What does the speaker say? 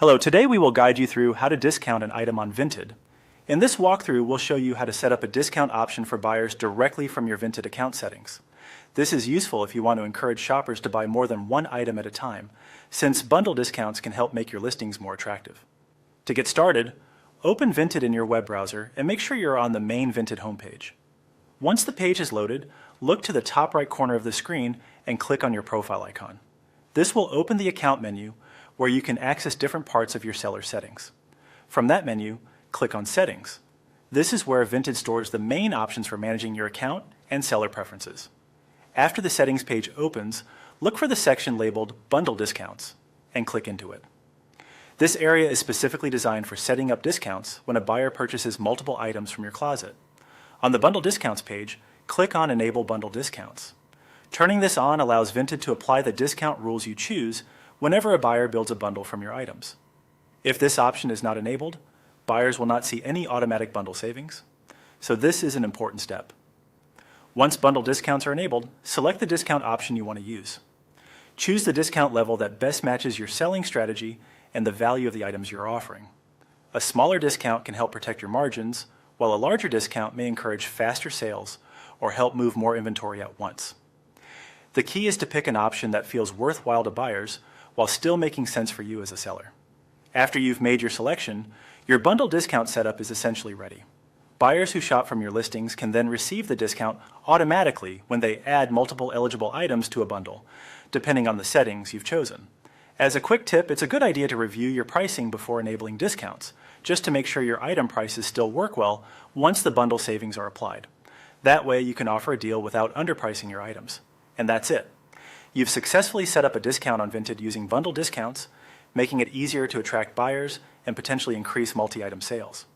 Hello, today we will guide you through how to discount an item on Vinted. In this walkthrough, we'll show you how to set up a discount option for buyers directly from your Vinted account settings. This is useful if you want to encourage shoppers to buy more than one item at a time, since bundle discounts can help make your listings more attractive. To get started, open Vinted in your web browser and make sure you're on the main Vinted homepage. Once the page is loaded, look to the top right corner of the screen and click on your profile icon. This will open the account menu where you can access different parts of your seller settings. From that menu, click on Settings. This is where Vinted stores the main options for managing your account and seller preferences. After the settings page opens, look for the section labeled Bundle Discounts and click into it. This area is specifically designed for setting up discounts when a buyer purchases multiple items from your closet. On the Bundle Discounts page, click on Enable Bundle Discounts. Turning this on allows Vinted to apply the discount rules you choose whenever a buyer builds a bundle from your items. If this option is not enabled, buyers will not see any automatic bundle savings, so this is an important step. Once bundle discounts are enabled, select the discount option you want to use. Choose the discount level that best matches your selling strategy and the value of the items you're offering. A smaller discount can help protect your margins, while a larger discount may encourage faster sales or help move more inventory at once. The key is to pick an option that feels worthwhile to buyers while still making sense for you as a seller. After you've made your selection, your bundle discount setup is essentially ready. Buyers who shop from your listings can then receive the discount automatically when they add multiple eligible items to a bundle, depending on the settings you've chosen. As a quick tip, it's a good idea to review your pricing before enabling discounts, just to make sure your item prices still work well once the bundle savings are applied. That way you can offer a deal without underpricing your items. And that's it. You've successfully set up a discount on Vinted using bundle discounts, making it easier to attract buyers and potentially increase multi-item sales.